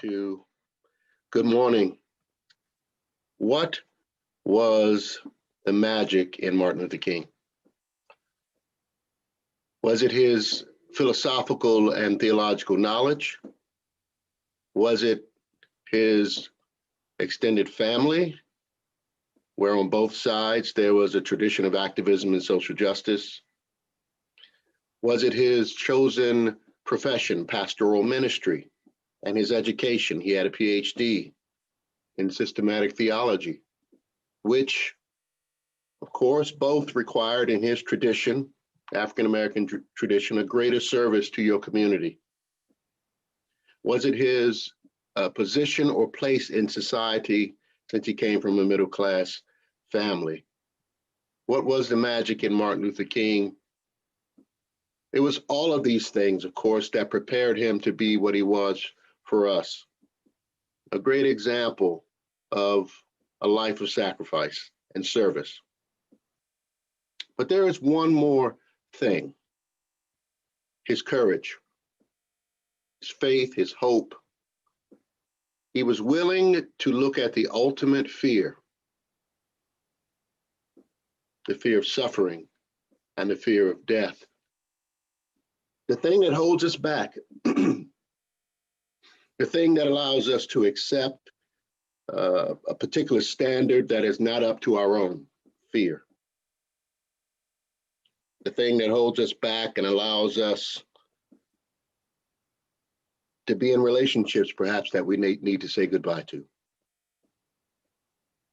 2. Good morning. What was the magic in Martin Luther King? Was it his philosophical and theological knowledge? Was it his extended family, where on both sides there was a tradition of activism and social justice? Was it his chosen profession, pastoral ministry, and his education? He had a PhD in systematic theology, which, of course, both required in his tradition, African-American tradition, a greater service to your community. Was it his position or place in society, since he came from a middle-class family? What was the magic in Martin Luther King? It was all of these things, of course, that prepared him to be what he was for us. A great example of a life of sacrifice and service. But there is one more thing: his courage, his faith, his hope. He was willing to look at the ultimate fear, the fear of suffering and the fear of death. The thing that holds us back, the thing that allows us to accept a particular standard that is not up to our own: fear. The thing that holds us back and allows us to be in relationships perhaps that we need to say goodbye to.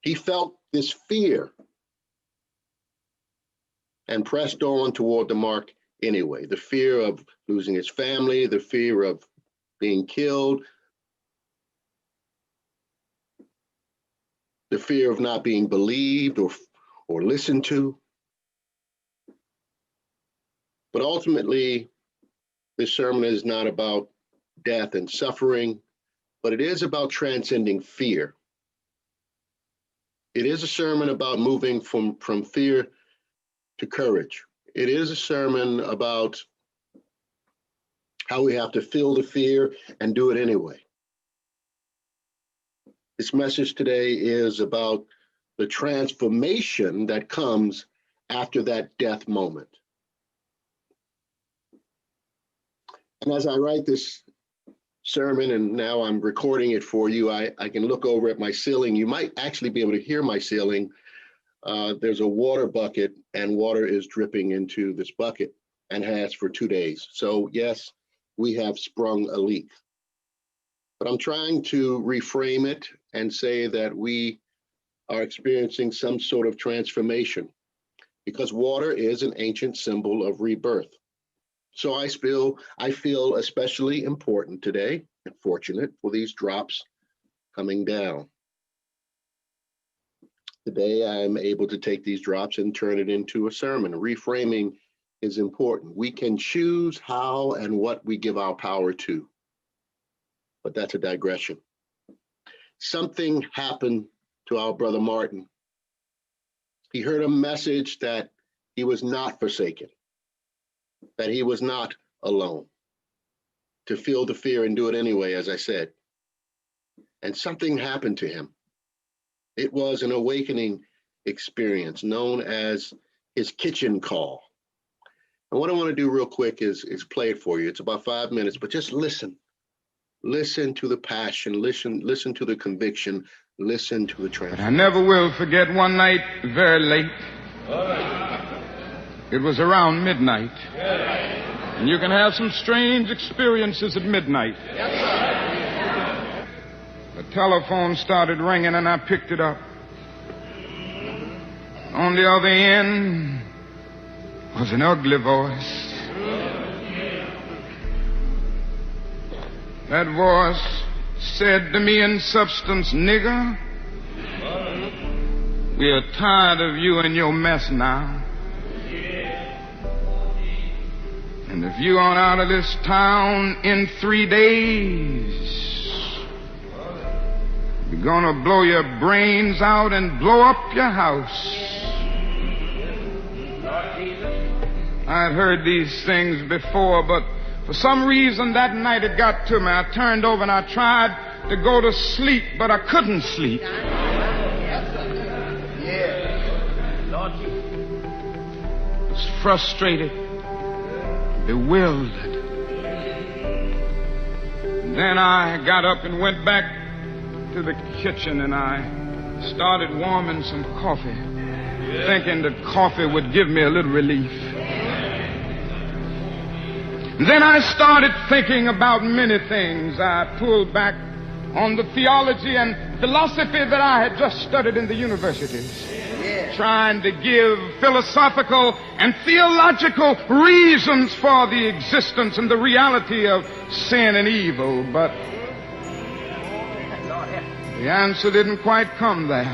He felt this fear and pressed on toward the mark anyway. The fear of losing his family, the fear of being killed, the fear of not being believed or listened to. But ultimately, this sermon is not about death and suffering, but it is about transcending fear. It is a sermon about moving from fear to courage. It is a sermon about how we have to feel the fear and do it anyway. This message today is about the transformation that comes after that death moment. And as I write this sermon, and now I'm recording it for you, I can look over at my ceiling. You might actually be able to hear my ceiling. There's a water bucket, and water is dripping into this bucket and has for 2 days. So yes, we have sprung a leak. But I'm trying to reframe it and say that we are experiencing some sort of transformation, because water is an ancient symbol of rebirth. So I feel especially important today and fortunate for these drops coming down. Today I'm able to take these drops and turn it into a sermon. Reframing is important. We can choose how and what we give our power to, but that's a digression. Something happened to our brother Martin. He heard a message that he was not forsaken, that he was not alone, to feel the fear and do it anyway, as I said. And something happened to him. It was an awakening experience known as his kitchen call. And what I want to do real quick is play it for you. It's about 5 minutes, but just listen. Listen to the passion, listen to the conviction, listen to the transformation. I never will forget one night very late. It was around midnight. And you can have some strange experiences at midnight. The telephone started ringing and I picked it up. On the other end was an ugly voice. That voice said to me in substance, "Nigger, we are tired of you and your mess now. And if you aren't out of this town in 3 days, we're gonna blow your brains out and blow up your house." I'd heard these things before, but for some reason that night it got to me. I turned over and I tried to go to sleep, but I couldn't sleep. I was frustrated, bewildered. Then I got up and went back to the kitchen, and I started warming some coffee, thinking that coffee would give me a little relief. Then I started thinking about many things. I pulled back on the theology and philosophy that I had just studied in the universities, trying to give philosophical and theological reasons for the existence and the reality of sin and evil, but the answer didn't quite come there.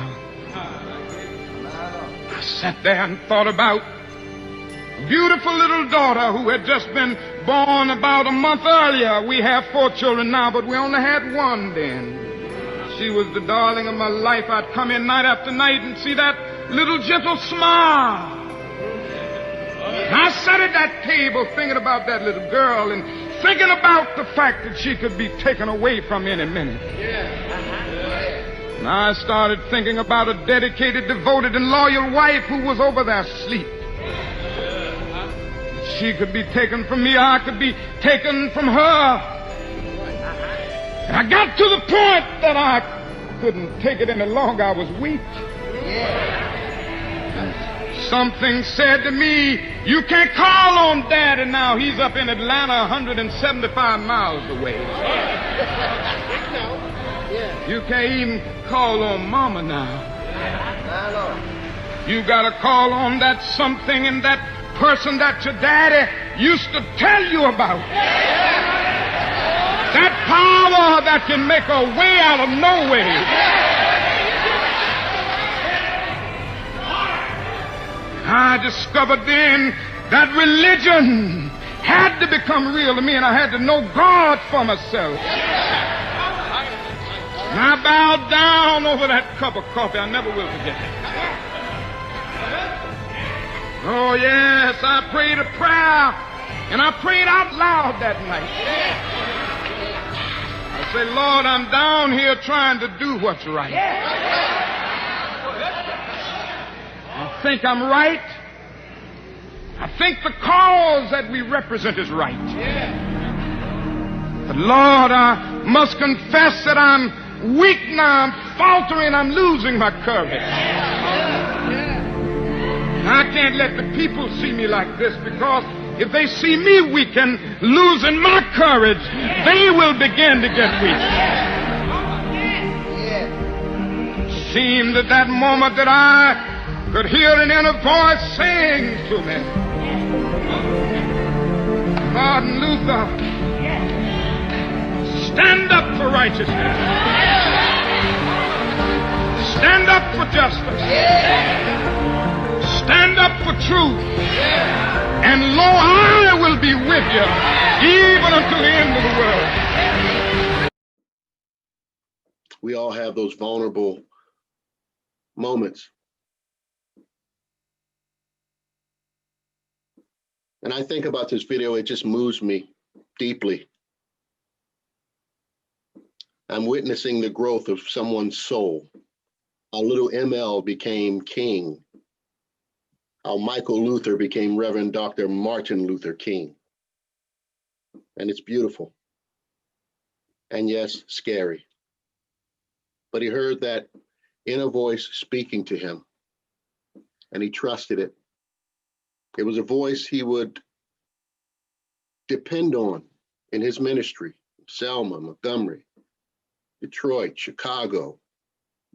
I sat there and thought about a beautiful little daughter who had just been born about a month earlier. We have 4 children now, but we only had one then. She was the darling of my life. I'd come in night after night and see that little gentle smile. And I sat at that table thinking about that little girl and thinking about the fact that she could be taken away from any minute. And I started thinking about a dedicated, devoted, and loyal wife who was over there asleep. She could be taken from me, or I could be taken from her. And I got to the point that I couldn't take it any longer. I was weak. And something said to me, you can't call on Daddy now. He's up in Atlanta, 175 miles away. You can't even call on Mama now. You gotta call on that something and that person that your daddy used to tell you about. That power that can make a way out of no way. I discovered then that religion had to become real to me, and I had to know God for myself. And I bowed down over that cup of coffee. I never will forget it. Oh, yes, I prayed a prayer, and I prayed out loud that night. I said, Lord, I'm down here trying to do what's right. I think I'm right. I think the cause that we represent is right. But, Lord, I must confess that I'm weak now. I'm faltering. I'm losing my courage. I can't let the people see me like this, because if they see me weak and losing my courage, they will begin to get weak. It seemed at that moment that I could hear an inner voice saying to me, Martin Luther, stand up for righteousness. Stand up for justice. Stand up for truth. And lo, I will be with you even until the end of the world. We all have those vulnerable moments. And I think about this video, it just moves me deeply. I'm witnessing the growth of someone's soul. How little ML became king. How Michael Luther became Reverend Dr. Martin Luther King. And it's beautiful. And yes, scary. But he heard that inner voice speaking to him, and he trusted it. It was a voice he would depend on in his ministry. Selma, Montgomery, Detroit, Chicago,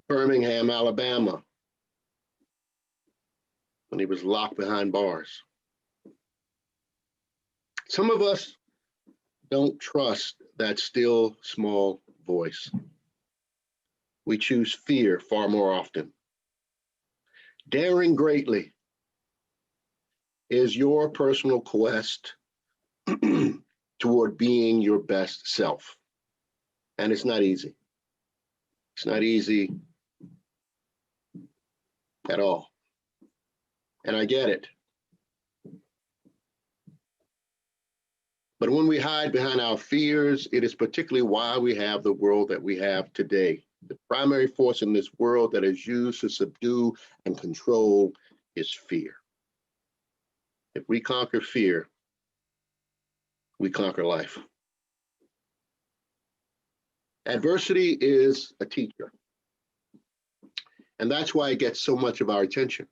Birmingham, Alabama, when he was locked behind bars. Some of us don't trust that still small voice. We choose fear far more often. Daring greatly is your personal quest toward being your best self. And it's not easy. It's not easy at all. And I get it. But when we hide behind our fears, it is particularly why we have the world that we have today. The primary force in this world that is used to subdue and control is fear. If we conquer fear, we conquer life. Adversity is a teacher. And that's why it gets so much of our attention.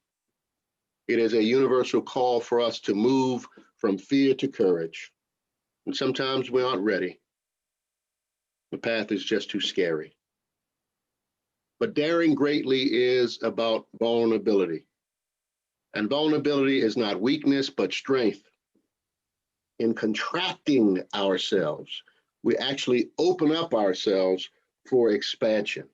It is a universal call for us to move from fear to courage. And sometimes we aren't ready. The path is just too scary. But daring greatly is about vulnerability. And vulnerability is not weakness, but strength. In contracting ourselves, we actually open up ourselves for expansion.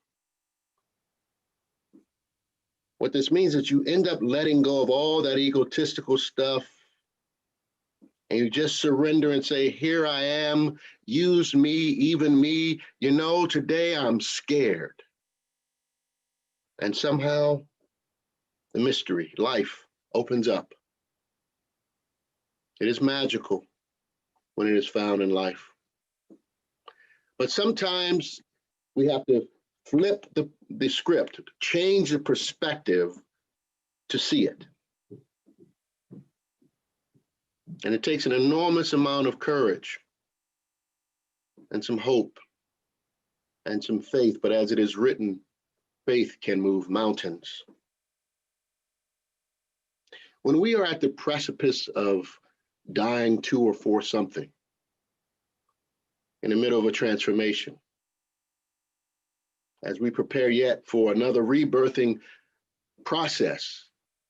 What this means is you end up letting go of all that egotistical stuff, and you just surrender and say, here I am, use me, even me. You know, today I'm scared. And somehow the mystery, life, opens up. It is magical when it is found in life. But sometimes we have to flip the script, change the perspective to see it. And it takes an enormous amount of courage and some hope and some faith. But as it is written, faith can move mountains. When we are at the precipice of dying to or for something, in the middle of a transformation, as we prepare yet for another rebirthing process,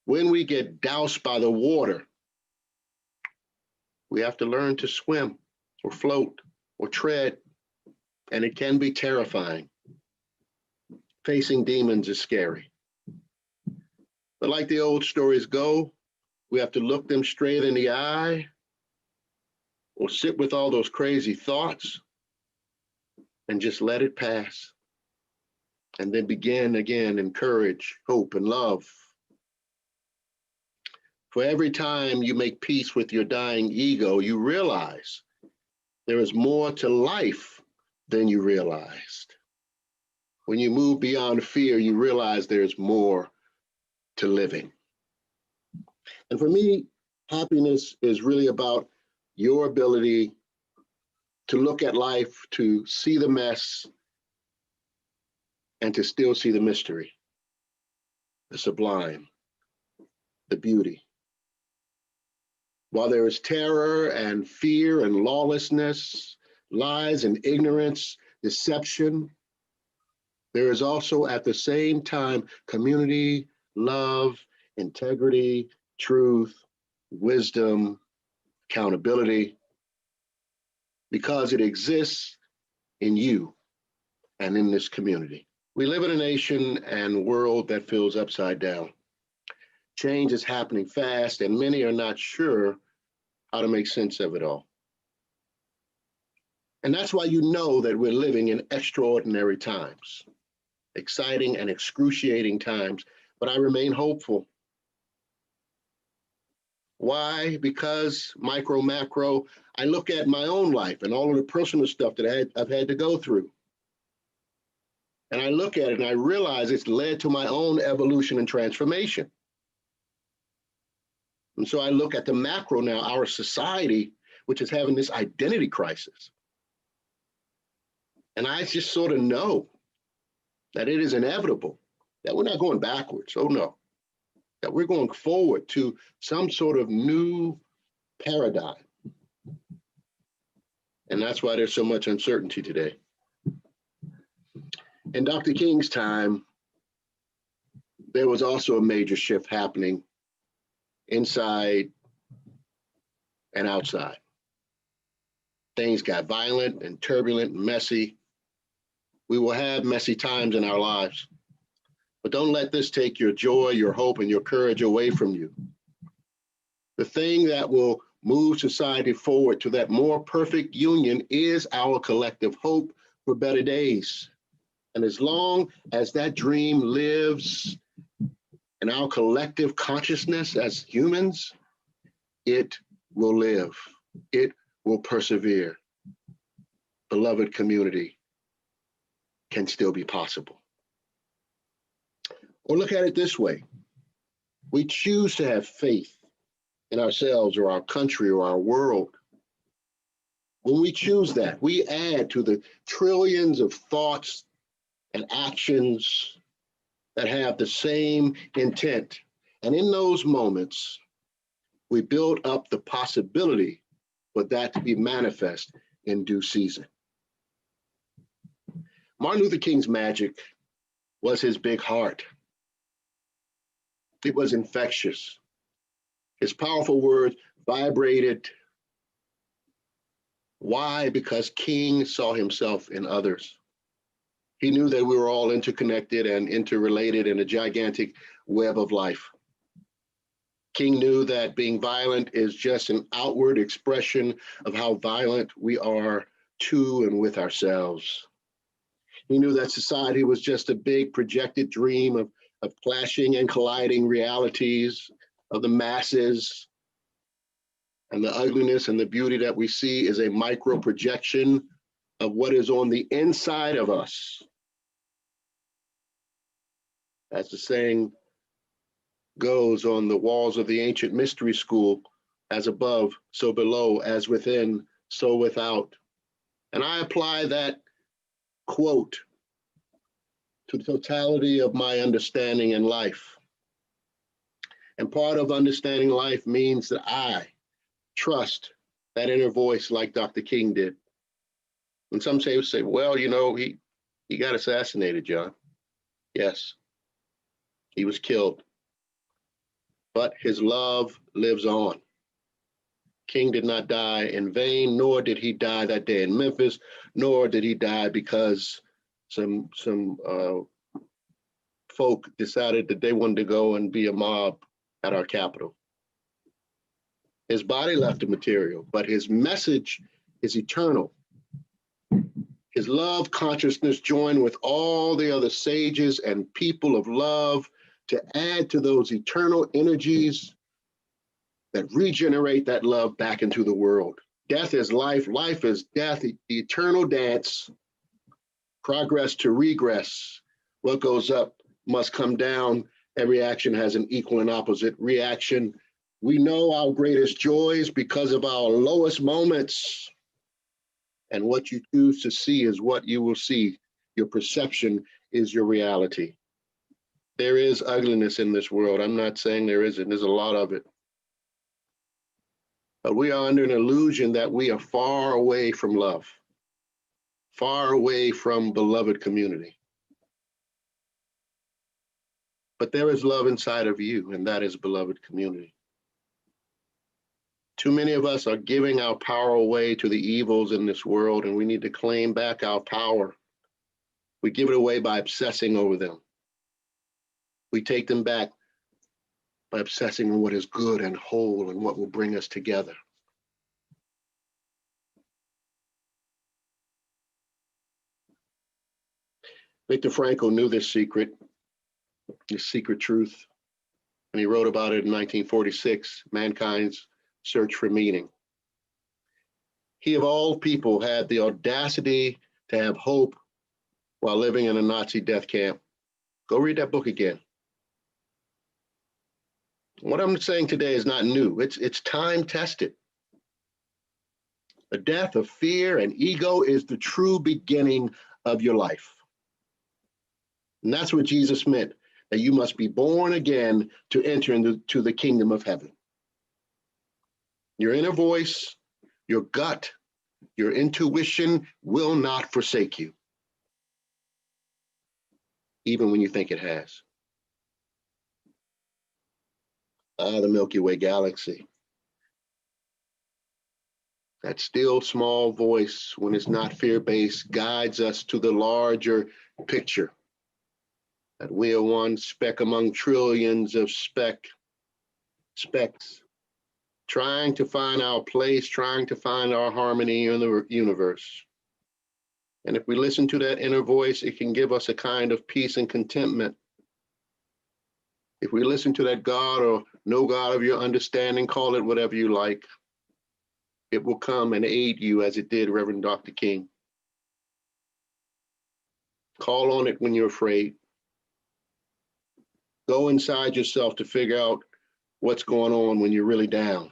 when we get doused by the water, we have to learn to swim or float or tread, and it can be terrifying. Facing demons is scary. But like the old stories go, we have to look them straight in the eye or sit with all those crazy thoughts and just let it pass. And then begin again in courage, hope, and love. For every time you make peace with your dying ego, you realize there is more to life than you realized. When you move beyond fear, you realize there's more to living. And for me, happiness is really about your ability to look at life, to see the mess, and to still see the mystery, the sublime, the beauty. While there is terror and fear and lawlessness, lies and ignorance, deception, there is also at the same time community, love, integrity, truth, wisdom, accountability, because it exists in you and in this community. We live in a nation and world that feels upside down. Change is happening fast, and many are not sure how to make sense of it all. And that's why you know that we're living in extraordinary times, exciting and excruciating times, but I remain hopeful. Why? Because micro, macro, I look at my own life and all of the personal stuff that I've had to go through. And I look at it and I realize it's led to my own evolution and transformation. And so I look at the macro now, our society, which is having this identity crisis. And I just sort of know that it is inevitable, that we're not going backwards. Oh no, that we're going forward to some sort of new paradigm. And that's why there's so much uncertainty today. In Dr. King's time, there was also a major shift happening inside and outside. Things got violent and turbulent and messy. We will have messy times in our lives, but don't let this take your joy, your hope, and your courage away from you. The thing that will move society forward to that more perfect union is our collective hope for better days. And as long as that dream lives in our collective consciousness as humans, it will live. It will persevere. Beloved community can still be possible. Or look at it this way. We choose to have faith in ourselves or our country or our world. When we choose that, we add to the trillions of thoughts and actions that have the same intent. And in those moments, we build up the possibility for that to be manifest in due season. Martin Luther King's magic was his big heart. It was infectious. His powerful words vibrated. Why? Because King saw himself in others. He knew that we were all interconnected and interrelated in a gigantic web of life. King knew that being violent is just an outward expression of how violent we are to and with ourselves. He knew that society was just a big projected dream of clashing and colliding realities of the masses. And the ugliness and the beauty that we see is a micro projection of what is on the inside of us. As the saying goes on the walls of the ancient mystery school, as above, so below, as within, so without. And I apply that quote to the totality of my understanding in life. And part of understanding life means that I trust that inner voice like Dr. King did. And some say, well, you know, he got assassinated, John. Yes, he was killed. But his love lives on. King did not die in vain, nor did he die that day in Memphis, nor did he die because some folk decided that they wanted to go and be a mob at our Capitol. His body left the material, but his message is eternal. His love consciousness joined with all the other sages and people of love to add to those eternal energies that regenerate that love back into the world. Death is life, life is death, the eternal dance, progress to regress. What goes up must come down. Every action has an equal and opposite reaction. We know our greatest joys because of our lowest moments. And what you choose to see is what you will see. Your perception is your reality. There is ugliness in this world. I'm not saying there isn't. There's a lot of it. But we are under an illusion that we are far away from love, far away from beloved community. But there is love inside of you, and that is beloved community. Too many of us are giving our power away to the evils in this world, and we need to claim back our power. We give it away by obsessing over them. We take them back by obsessing on what is good and whole and what will bring us together. Viktor Frankl knew this secret truth, and he wrote about it in 1946, Mankind's Search for Meaning. He, of all people, had the audacity to have hope while living in a Nazi death camp. Go read that book again. What I'm saying today is not new. It's time tested. The death of fear and ego is the true beginning of your life. And that's what Jesus meant, that you must be born again to enter into the kingdom of heaven. Your inner voice, your gut, your intuition will not forsake you, even when you think it has. The Milky Way galaxy. That still small voice, when it's not fear-based, guides us to the larger picture. That we are one speck among trillions of specks, trying to find our place, trying to find our harmony in the universe. And if we listen to that inner voice, it can give us a kind of peace and contentment. If we listen to that God or no God of your understanding, call it whatever you like, It will come and aid you as it did Reverend Dr. King. Call on it when you're afraid. Go inside yourself to figure out what's going on when you're really down.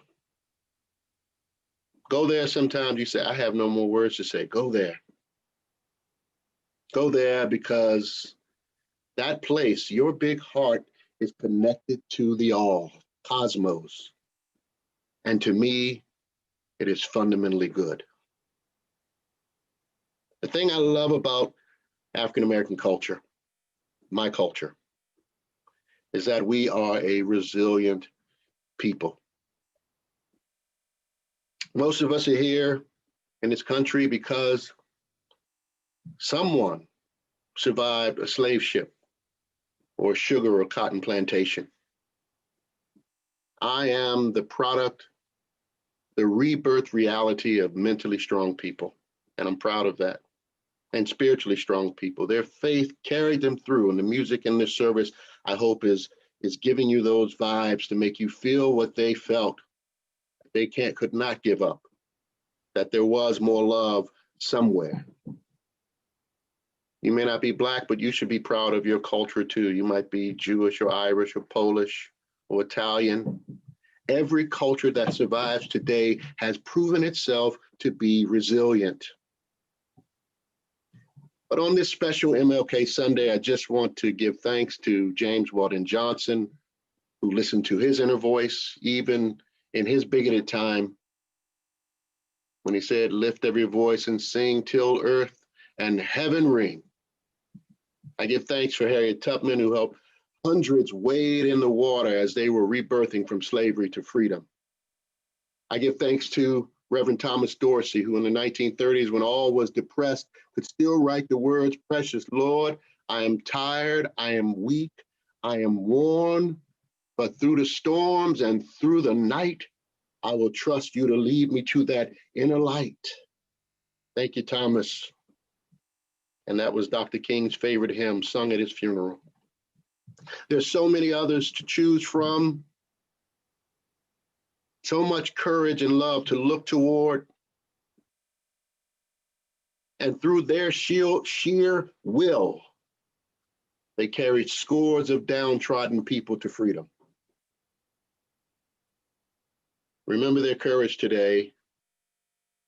Go there sometimes you say, I have no more words to say. Go there. Go there because that place, your big heart, is connected to the all, cosmos. And to me, it is fundamentally good. The thing I love about African American culture, my culture, is that we are a resilient people. Most of us are here in this country because someone survived a slave ship or a sugar or cotton plantation. I am the product, the rebirth reality of mentally strong people, and I'm proud of that. And spiritually strong people. Their faith carried them through, and the music in this service, I hope, is giving you those vibes to make you feel what they felt. They could not give up, that there was more love somewhere. You may not be Black, but you should be proud of your culture too. You might be Jewish or Irish or Polish or Italian. Every culture that survives today has proven itself to be resilient. But on this special MLK Sunday, I just want to give thanks to James Weldon Johnson, who listened to his inner voice, even in his bigoted time, when he said, lift every voice and sing till earth and heaven ring. I give thanks for Harriet Tubman, who helped hundreds wade in the water as they were rebirthing from slavery to freedom. I give thanks to Reverend Thomas Dorsey, who in the 1930s, when all was depressed, could still write the words, precious Lord, I am tired, I am weak, I am worn, but through the storms and through the night, I will trust you to lead me to that inner light. Thank you, Thomas. And that was Dr. King's favorite hymn, sung at his funeral. There's so many others to choose from. So much courage and love to look toward. And through their sheer will, they carried scores of downtrodden people to freedom. Remember their courage today.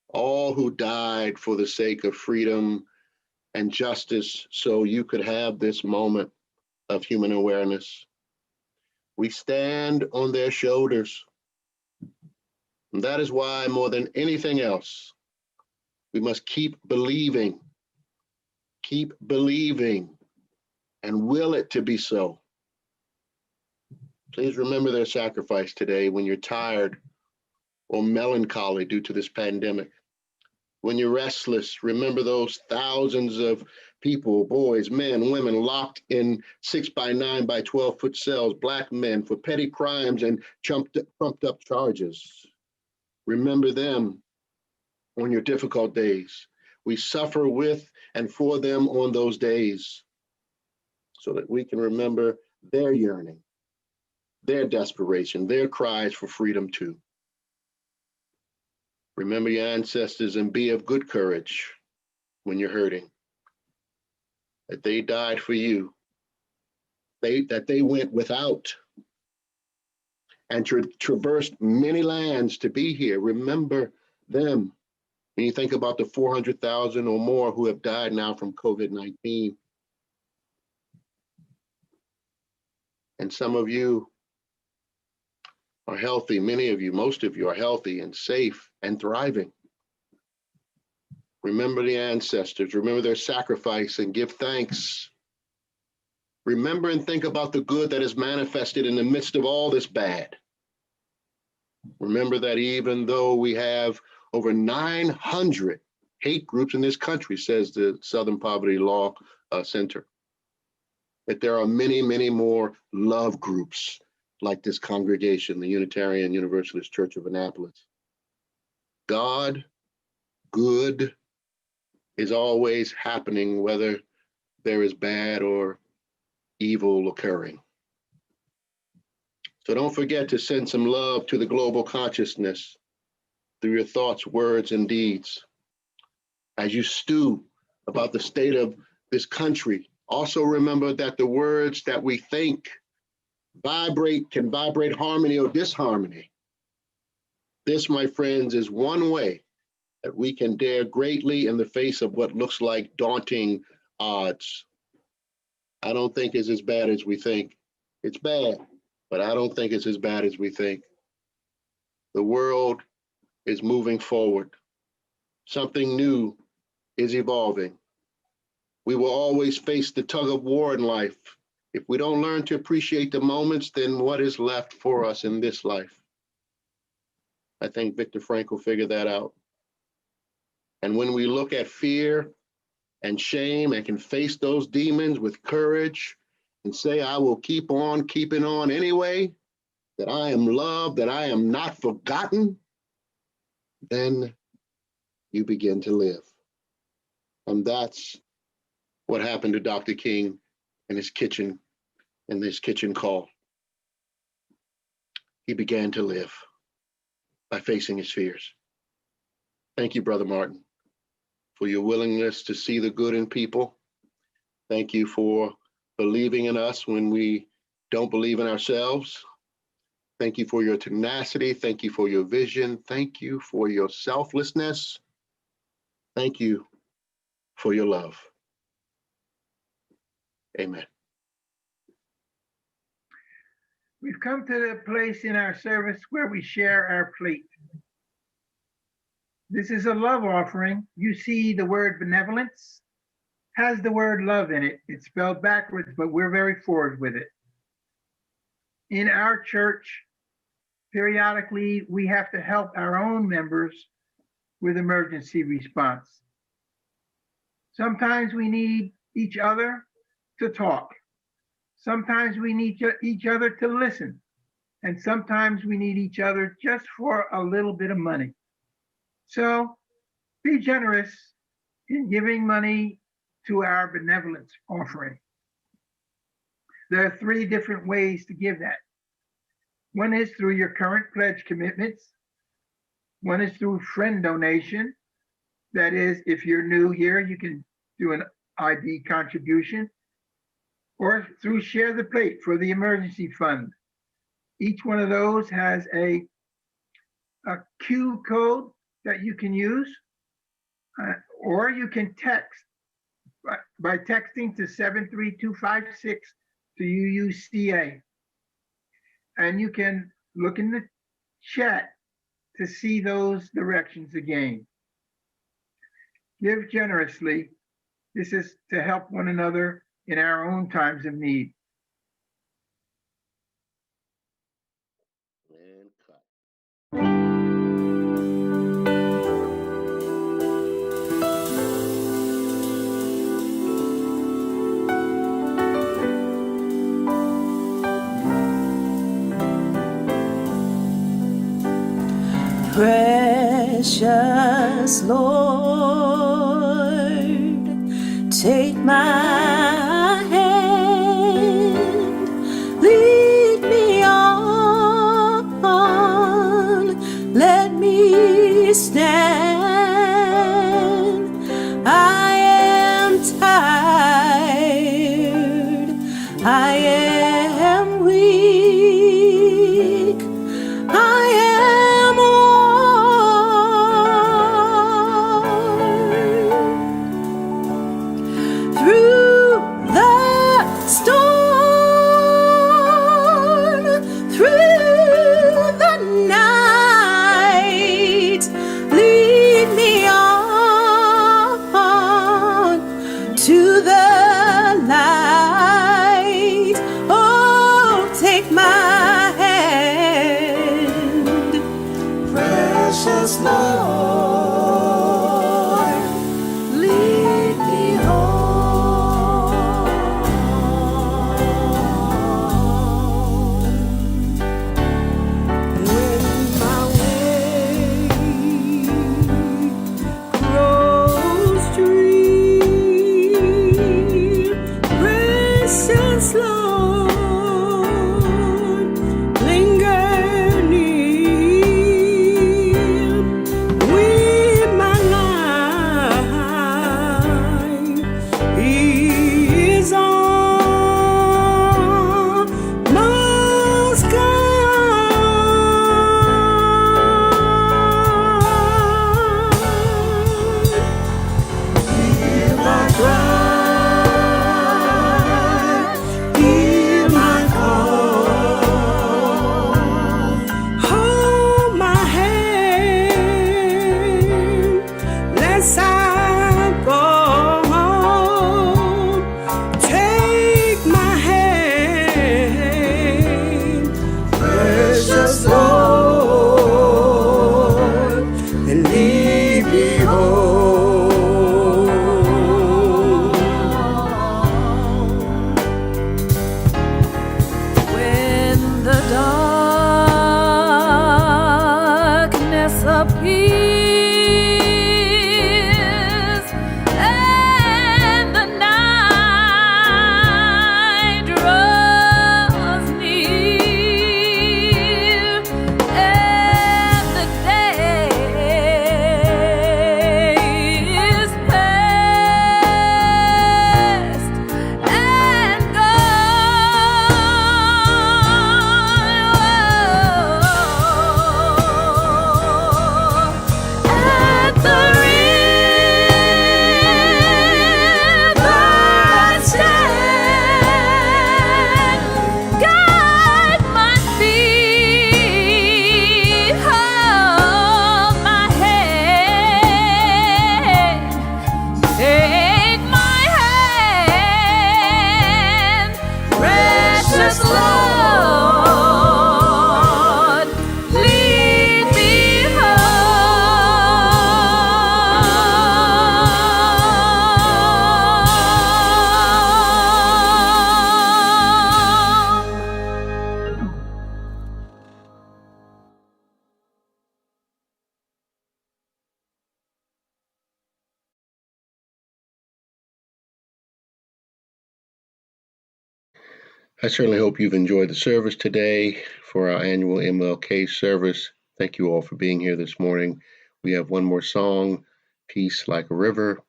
All who died for the sake of freedom and justice so you could have this moment of human awareness. We stand on their shoulders. And that is why, more than anything else, we must keep believing, and will it to be so. Please remember their sacrifice today when you're tired or melancholy due to this pandemic. When you're restless, remember those thousands of people, boys, men, women, locked in 6 by 9 by 12-foot cells, Black men for petty crimes and trumped up charges. Remember them on your difficult days. We suffer with and for them on those days so that we can remember their yearning, their desperation, their cries for freedom too. Remember your ancestors and be of good courage when you're hurting, that they died for you, that they went without and traversed many lands to be here. Remember them. When you think about the 400,000 or more who have died now from COVID-19. And some of you are healthy, many of you, most of you are healthy and safe and thriving. Remember the ancestors, remember their sacrifice and give thanks. Remember and think about the good that is manifested in the midst of all this bad. Remember that even though we have over 900 hate groups in this country, says the Southern Poverty Law Center, that there are many, many more love groups like this congregation, the Unitarian Universalist Church of Annapolis. God, good, is always happening, whether there is bad or evil occurring. So don't forget to send some love to the global consciousness through your thoughts, words, and deeds. As you stew about the state of this country, also remember that the words that we think can vibrate harmony or disharmony. This, my friends, is one way that we can dare greatly in the face of what looks like daunting odds. I don't think it's as bad as we think. It's bad, but I don't think it's as bad as we think. The world is moving forward. Something new is evolving. We will always face the tug of war in life. If we don't learn to appreciate the moments, then what is left for us in this life? I think Viktor Frankl figured that out. And when we look at fear and shame and can face those demons with courage and say, I will keep on keeping on anyway, that I am loved, that I am not forgotten, then you begin to live. And that's what happened to Dr. King in his kitchen call. He began to live by facing his fears. Thank you, Brother Martin, for your willingness to see the good in people. Thank you for believing in us when we don't believe in ourselves. Thank you for your tenacity. Thank you for your vision. Thank you for your selflessness. Thank you for your love. Amen. We've come to the place in our service where we share our plate. This is a love offering. You see the word benevolence has the word love in it. It's spelled backwards, but we're very forward with it. In our church, periodically, we have to help our own members with emergency response. Sometimes we need each other to talk. Sometimes we need each other to listen. And sometimes we need each other just for a little bit of money. So be generous in giving money to our benevolence offering. There are 3 different ways to give that. One is through your current pledge commitments. One is through friend donation. That is, if you're new here, you can do an ID contribution. Or through Share the Plate for the emergency fund. Each one of those has a Q code that you can use, or you can text by texting to 73256 to UUCA. And you can look in the chat to see those directions again. Give generously. This is to help one another in our own times of need. And cut. Precious Lord, take my hand, lead me on, let me stand. I am tired, I am weak, I am worn through the storm, through the night. Lead me on to the light. Oh, take my hand, precious Lord, lead me home. When my way grows dreary, precious Lord, linger near. tears, and the night draws near, and the day is past and gone. At the riverside, guide my feet, hold my hand, take my hand, precious Lord, lead me home. I certainly hope you've enjoyed the service today for our annual MLK service. Thank you all for being here this morning. We have one more song, Peace Like a River,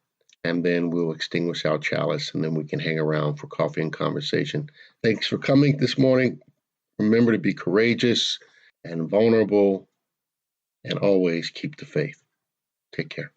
and then we'll extinguish our chalice, and then we can hang around for coffee and conversation. Thanks for coming this morning. Remember to be courageous and vulnerable, and always keep the faith. Take care.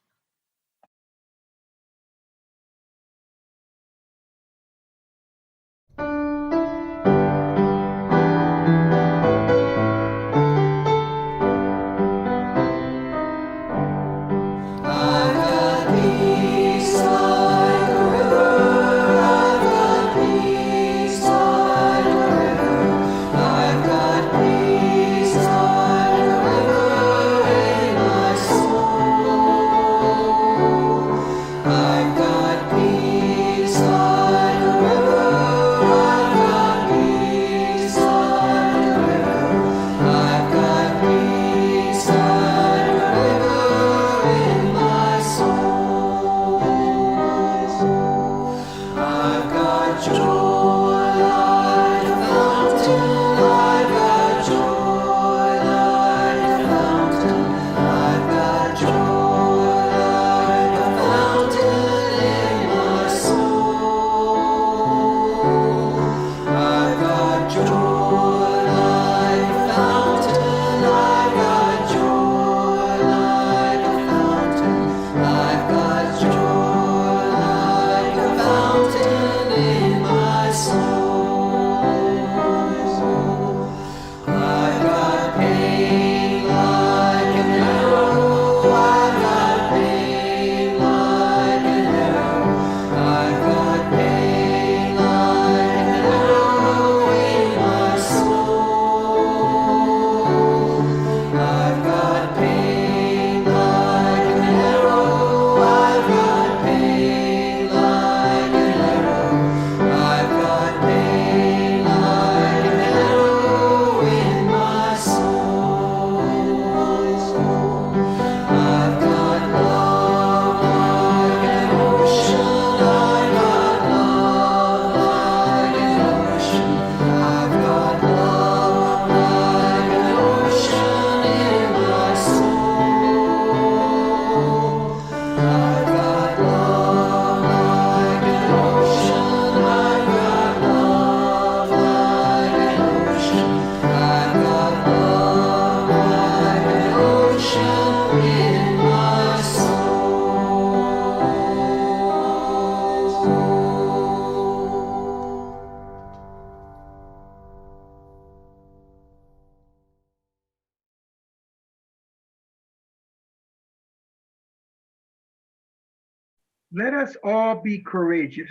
Let us all be courageous,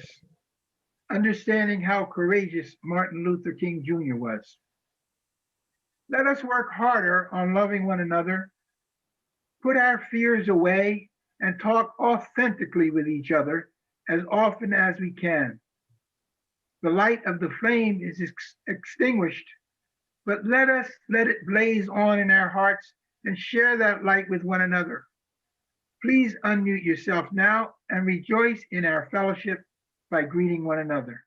understanding how courageous Martin Luther King Jr. was. Let us work harder on loving one another, put our fears away, and talk authentically with each other as often as we can. The light of the flame is extinguished, but let it blaze on in our hearts and share that light with one another. Please unmute yourself now and rejoice in our fellowship by greeting one another.